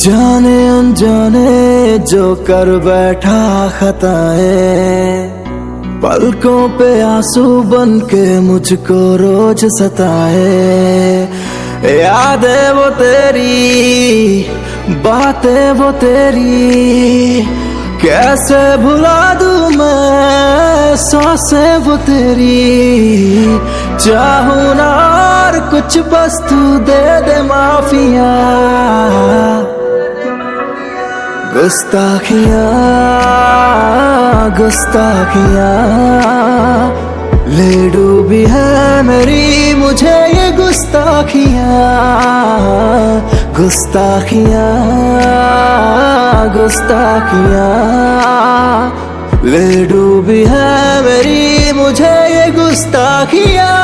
जाने अनजाने जो कर बैठा खताएं, पलकों पे आंसू बन के मुझको रोज सताए। यादें वो तेरी, बातें वो तेरी, कैसे भुला दूं मैं सांसें वो तेरी। चाहूं ना और कुछ बस तू दे दे माफिया। गुस्ताखियाँ गुस्ताखियाँ ले डूबी है मेरी मुझे ये गुस्ताखियाँ। गुस्ताखियाँ गुस्ताखियाँ ले डूबी है मेरी मुझे ये गुस्ताखियाँ।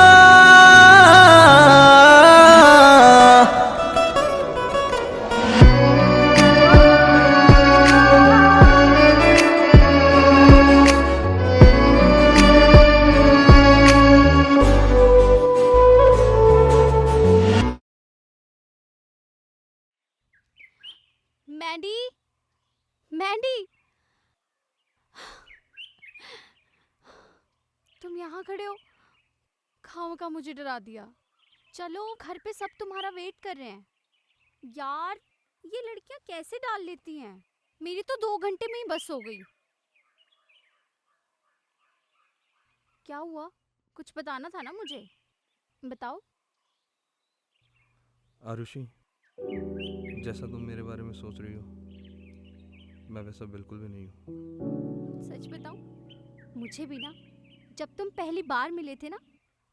मैंडी, मैंडी, तुम यहाँ खड़े हो? खामखा मुझे डरा दिया। चलो घर पे सब तुम्हारा वेट कर रहे हैं। यार ये लड़कियां कैसे डाल लेती हैं? मेरी तो 2 घंटे में ही बस हो गई। क्या हुआ? कुछ बताना था ना मुझे, बताओ। आरुषि, जैसा तुम मेरे बारे में सोच रही हो मैं वैसा बिल्कुल भी नहीं हूँ। सच बताऊं, मुझे भी ना जब तुम पहली बार मिले थे ना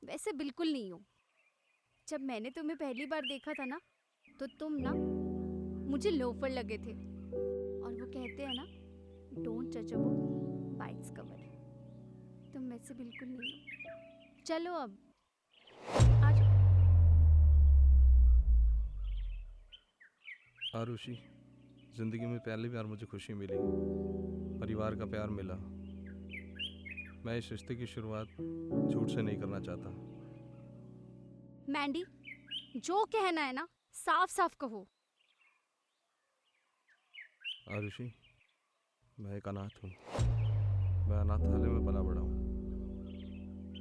वैसे बिल्कुल नहीं हो। जब मैंने तुम्हें पहली बार देखा था ना तो तुम ना मुझे लोफर लगे थे। और वो कहते हैं ना, डोंट जज a book by its cover. तुम वैसे बिल्कुल नहीं हो। चलो अब आ जाओ। आरुषि, जिंदगी में पहली बार मुझे खुशी मिली, परिवार का प्यार मिला। मैं इस रिश्ते की शुरुआत झूठ से नहीं करना चाहता। मैंडी, जो कहना है ना साफ साफ कहो। आरुषि, मैं एक अनाथ हूँ। मैं अनाथालय में पला बड़ा हूँ।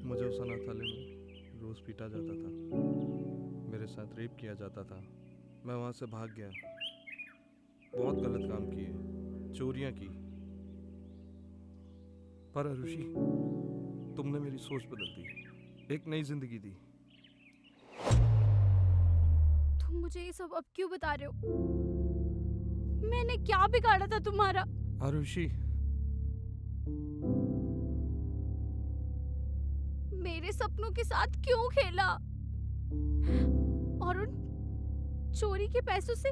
मुझे उस अनाथालय में रोज पीटा जाता था, मेरे साथ रेप किया जाता था। मैं वहाँ से भाग गया, बहुत गलत काम किए, चोरियां की। पर आरुषि, तुमने मेरी सोच बदल दी, एक नई जिंदगी दी। तुम मुझे ये सब अब क्यों बता रहे हो? मैंने क्या बिगाड़ा था तुम्हारा? आरुषि, मेरे सपनों के साथ क्यों खेला और उन चोरी के पैसों से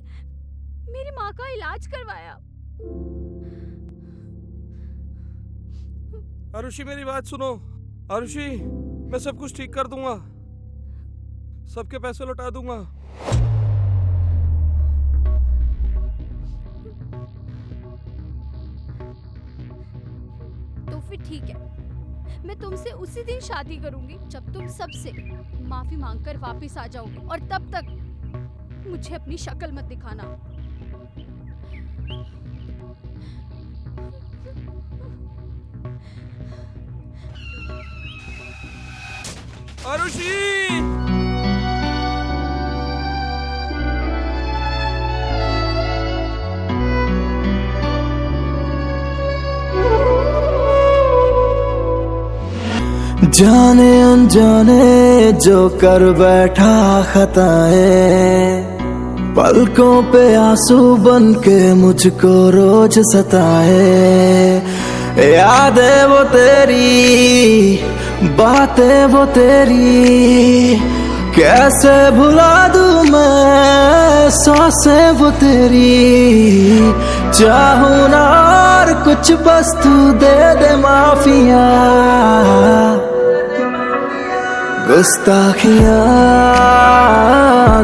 मेरी माँ का इलाज करवाया? आरुषि मेरी बात सुनो। आरुषि, मैं सब कुछ ठीक कर दूंगा, सबके पैसे लौटा दूंगा। तो फिर ठीक है, मैं तुमसे उसी दिन शादी करूंगी जब तुम सबसे माफी मांगकर वापस आ जाओगे। और तब तक मुझे अपनी शक्ल मत दिखाना। आरुषि! जाने अनजाने जो कर बैठा खताएं, पलकों पे आंसू बन के मुझको रोज सताए। यादें वो तेरी, बातें वो तेरी, कैसे भुला दूं सांसें वो तेरी, चाहूं ना और कुछ बस तू दे दे माफिया। गुस्ताखियां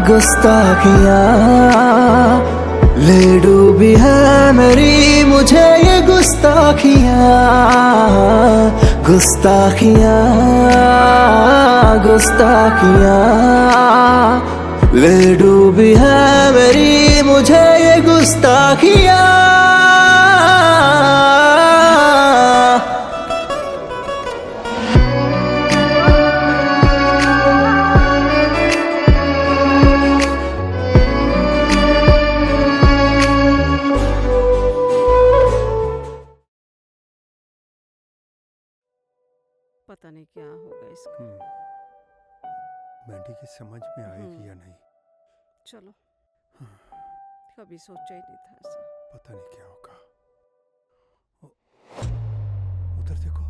गुस्ताखियां ले डूबी है मेरी मुझे ये गुस्ताखियां। गुस्ताखियां गुस्ताखियां ले डूबी है मेरी मुझे ये गुस्ताखियां। पता नहीं क्या होगा इसका। मैंडी की समझ में आएगी या नहीं, चलो, कभी सोचा ही नहीं था ऐसा। पता नहीं क्या होगा। उधर देखो।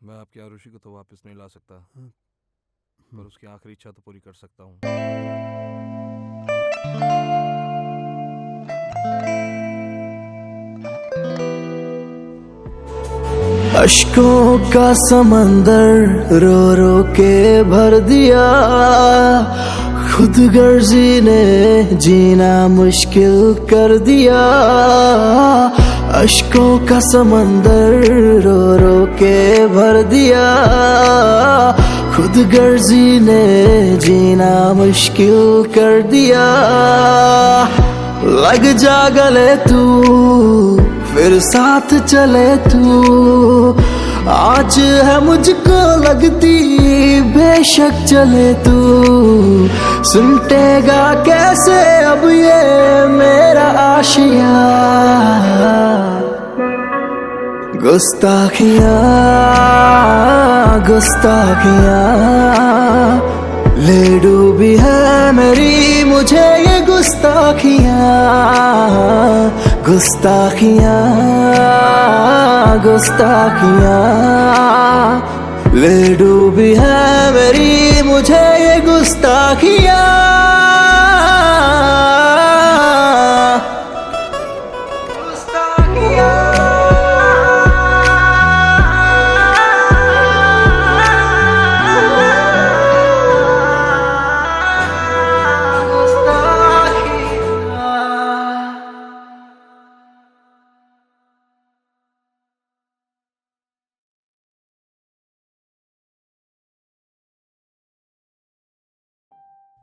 मैं आपकी आरुषि को तो वापस नहीं ला सकता, पर उसकी आखिरी इच्छा तो पूरी कर सकता हूँ। अश्कों का समंदर रो रो के भर दिया, खुद गर्जी ने जीना मुश्किल कर दिया। अश्कों का समंदर रो रो के भर दिया, खुद गर्जी ने जीना मुश्किल कर दिया। लग जा गले तू फिर साथ चले तू, आज है मुझको लगती बेशक चले तू। सुनटेगा कैसे अब ये मेरा आशिया। गुस्ताखियां गुस्ताखियां ले डूबी है मेरी मुझे ये गुस्ताखियां। गुस्ताखियां गुस्ताखियां ले डूबी है मेरी मुझे ये गुस्ताखियां।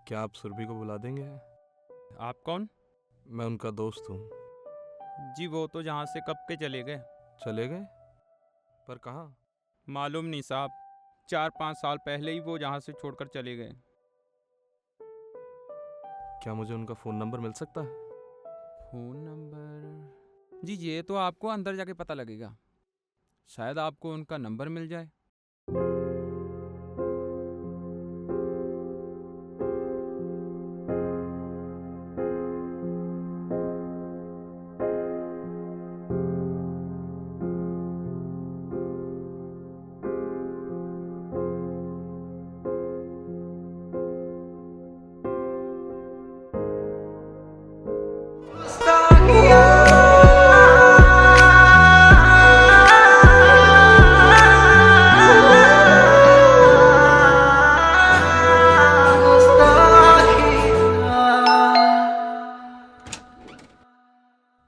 क्या आप सुरभि को बुला देंगे? आप कौन? मैं उनका दोस्त हूँ। जी वो तो यहाँ से कब के चले गए। चले गए? पर कहाँ? मालूम नहीं साहब, 4-5 साल पहले ही वो यहाँ से छोड़कर चले गए। क्या मुझे उनका फ़ोन नंबर मिल सकता है? Phone number? जी ये तो आपको अंदर जाके पता लगेगा, शायद आपको उनका नंबर मिल जाए।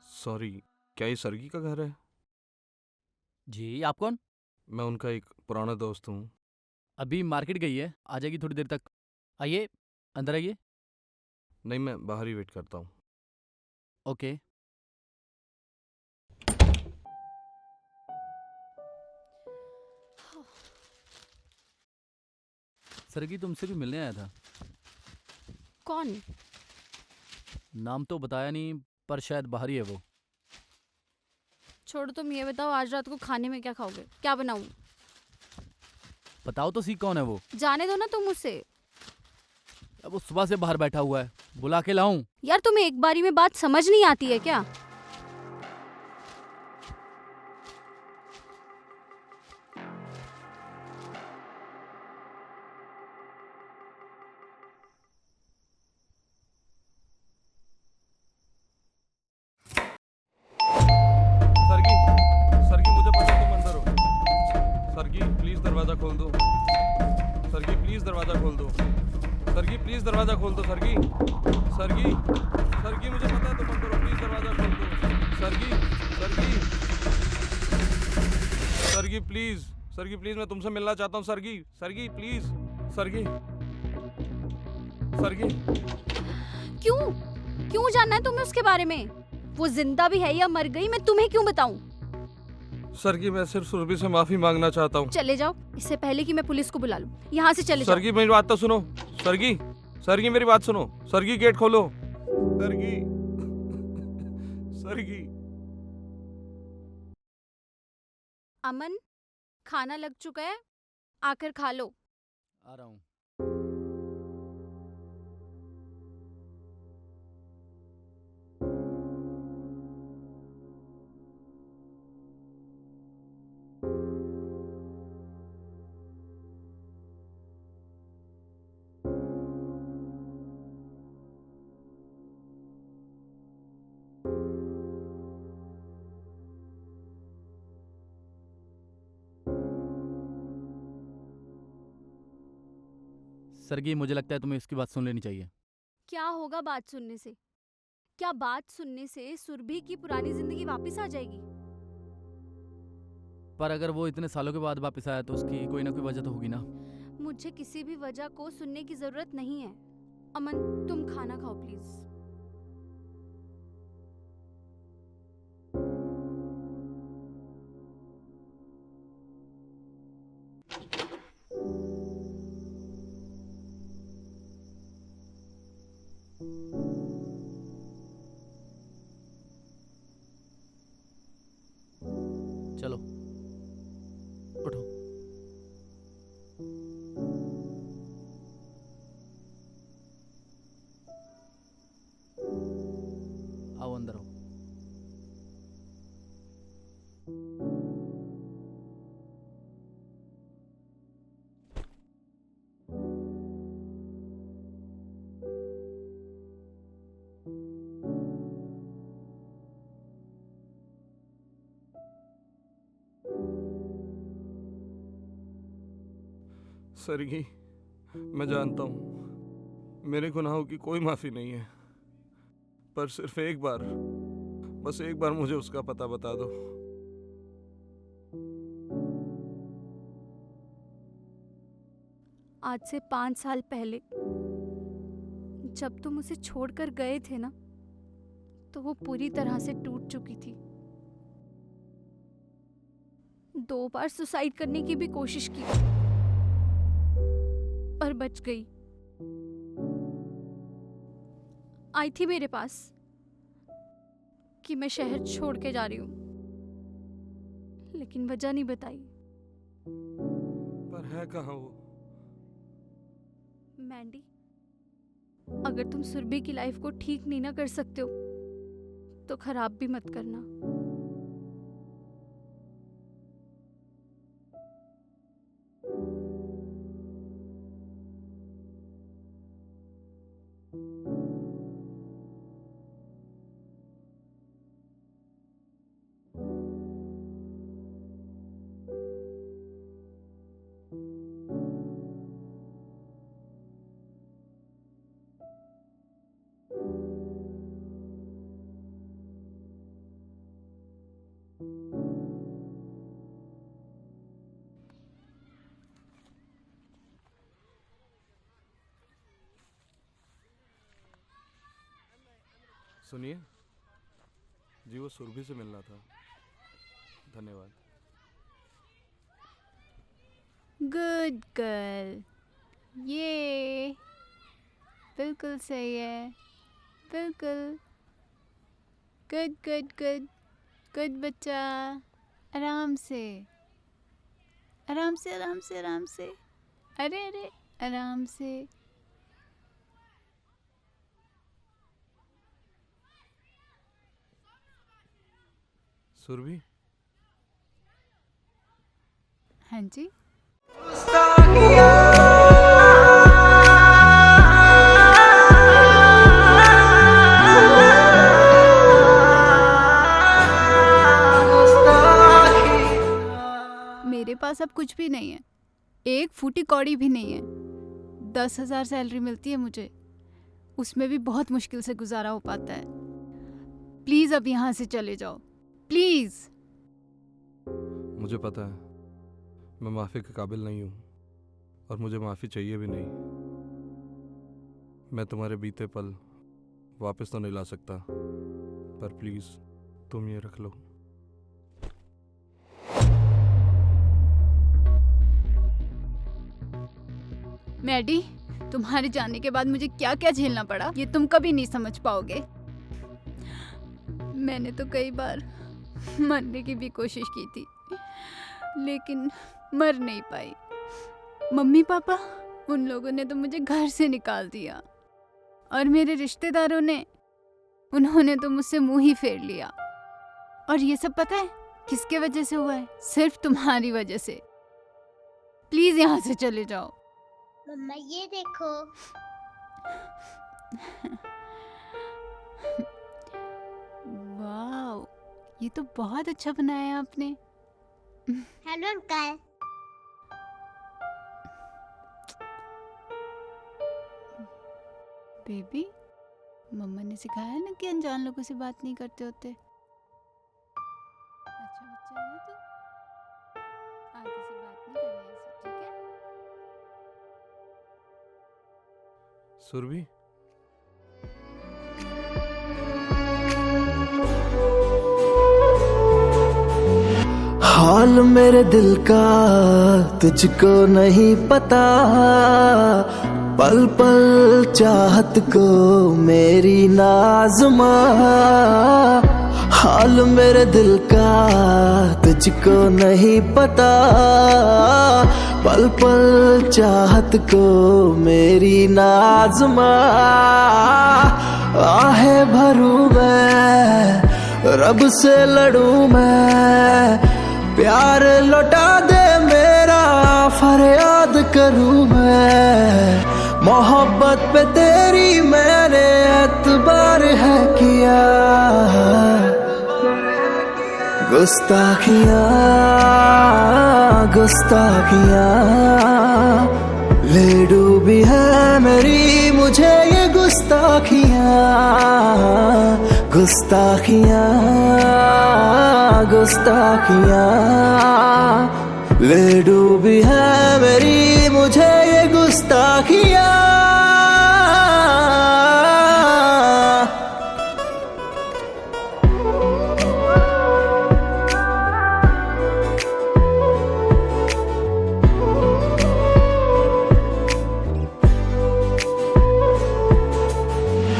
सॉरी, क्या ये सरगी का घर है? जी आप कौन? मैं उनका एक पुराना दोस्त हूँ। अभी मार्केट गई है, आ जाएगी थोड़ी देर तक। आइए अंदर आइए। नहीं, मैं बाहर ही वेट करता हूँ। ओके। सरगी तुमसे भी मिलने आया था। कौन? नाम तो बताया नहीं, पर शायद बाहर ही है वो। छोड़ो, तुम ये बताओ आज रात को खाने में क्या खाओगे? क्या बनाऊं? बताओ तो सी कौन है वो? जाने दो ना तुम उसे। अब वो सुबह से बाहर बैठा हुआ है, बुला के लाऊं? यार तुम्हें एक बारी में बात समझ नहीं आती है क्या? सरगी, सरगी मुझे पता तुम अंदर हो। सरगी प्लीज दरवाजा खोल दो। सरगी प्लीज दरवाजा खोल दो। सरगी प्लीज दरवाजा खोल दो। सरगी, सरगी, सरगी मुझे पता है तुम अंदर हो, प्लीज दरवाजा खोल दो। सरगी, सरगी, सरगी प्लीज, सरगी प्लीज मैं तुमसे मिलना चाहता हूँ। सरगी, सरगी प्लीज, सरगी, सरगी। क्यों क्यों जानना है तुम्हें उसके बारे में? वो जिंदा भी है या मर गई मैं तुम्हें क्यों बताऊं? सरगी मैं सिर्फ सुरभि से माफी मांगना चाहता हूँ। चले जाओ इससे पहले कि मैं पुलिस को बुला लूं। यहाँ से चले जाओ। सरगी मेरी बात तो सुनो। सरगी, सरगी मेरी बात सुनो। सरगी गेट खोलो। सरगी, सरगी। अमन, खाना लग चुका है, आकर खा लो। आ रहा हूँ। सरगी, मुझे लगता है तुम्हें इसकी बात सुन लेनी चाहिए। क्या होगा बात सुनने से? क्या बात सुनने से सुरभि की पुरानी जिंदगी वापस आ जाएगी? पर अगर वो इतने सालों के बाद वापस आया तो उसकी कोई ना कोई वजह तो होगी ना। मुझे किसी भी वजह को सुनने की जरूरत नहीं है। अमन तुम खाना खाओ प्लीज। चलो उठो। आओ अंदर आओ। सरगी मैं जानता हूँ मेरे गुनाहों की कोई माफी नहीं है, पर सिर्फ एक बार, बस एक बार मुझे उसका पता बता दो। आज से 5 साल पहले जब तुम उसे छोड़कर गए थे ना, तो वो पूरी तरह से टूट चुकी थी। 2 बार सुसाइड करने की भी कोशिश की पर बच गई। आई थी मेरे पास कि मैं शहर छोड़ के जा रही हूँ, लेकिन वजह नहीं बताई। पर है कहाँ वो? मैंडी, अगर तुम सुरभि की लाइफ को ठीक नहीं ना कर सकते हो तो खराब भी मत करना। सुनिए जी, वो सुरभि से मिलना था। धन्यवाद। गुड गर्ल, ये बिल्कुल सही है, बिल्कुल। गुड गुड गुड गुड बच्चा, आराम से आराम से आराम से आराम से। अरे अरे आराम से। सुरभि, हाँ जी। मेरे पास अब कुछ भी नहीं है, एक फूटी कौड़ी भी नहीं है। 10,000 सैलरी मिलती है मुझे, उसमें भी बहुत मुश्किल से गुजारा हो पाता है। प्लीज अब यहाँ से चले जाओ, प्लीज। मुझे पता है मैं माफ़ी के काबिल नहीं हूँ और मुझे माफ़ी चाहिए भी नहीं। मैं तुम्हारे बीते पल वापस तो नहीं ला सकता, पर प्लीज़ तुम ये रख लो। मैडी, तुम्हारे जाने के बाद मुझे क्या क्या झेलना पड़ा ये तुम कभी नहीं समझ पाओगे। मैंने तो कई बार मरने की भी कोशिश की थी, लेकिन मर नहीं पाई। मम्मी पापा उन लोगों ने तो मुझे घर से निकाल दिया, और मेरे रिश्तेदारों ने, उन्होंने तो मुझसे मुंह ही फेर लिया। और ये सब पता है किसके वजह से हुआ है? सिर्फ तुम्हारी वजह से। प्लीज यहाँ से चले जाओ। मम्मा ये देखो। वाओ, ये तो बहुत अच्छा बनाया है आपने। Hello uncle. बेबी, मम्मा ने सिखाया ना कि अनजान लोगों से बात नहीं करते होते। अच्छा बच्चा है ना तू, आगे से बात नहीं करनी ऐसे, ठीक है? सुरभि, हाल मेरे दिल का तुझको नहीं पता, पल पल चाहत को मेरी नाज़मा। हाल मेरे दिल का तुझको नहीं पता, पल पल चाहत को मेरी नाज़मा। आहे भरूं मैं, रब से लड़ूं मैं, प्यार लौटा दे मेरा फरियाद करूं मैं। मोहब्बत पे तेरी मैंने एतबार है किया, गुस्ताखियां गुस्ताखियां ले डूबी है मेरी मुझे ये गुस्ताखियां, गुस्ताखियां गुस्ताखियां ले डूबी है मेरी मुझे ये गुस्ताखियां।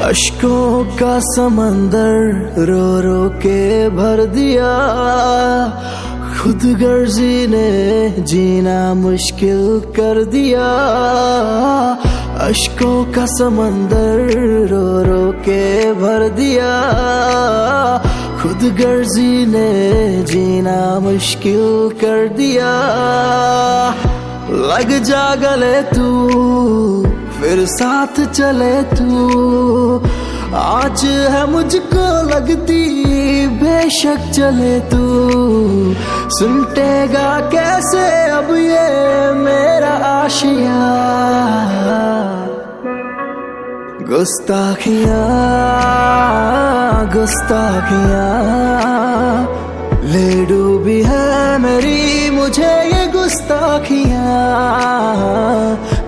अश्कों का समंदर रो रो के भर दिया, खुद गर्जी ने जीना मुश्किल कर दिया। अश्कों का समंदर रो रो के भर दिया, खुद गर्जी ने जीना मुश्किल कर दिया। लग जा गले तू फिर साथ चले तू, आज है मुझको लगती बेशक चले तू। सुनटेगा कैसे अब ये मेरा आशिया, गुस्ताखियां गुस्ताखियां ले डूबी है मेरी मुझे ये गुस्ताखियां,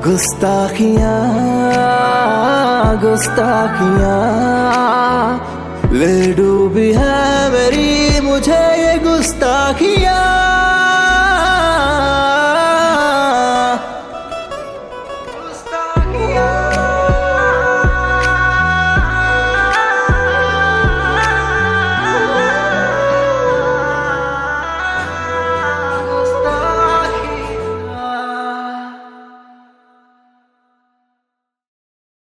गुस्ताखियां गुस्ताखियां ले डूबी है मेरी मुझे ये गुस्ताखियां।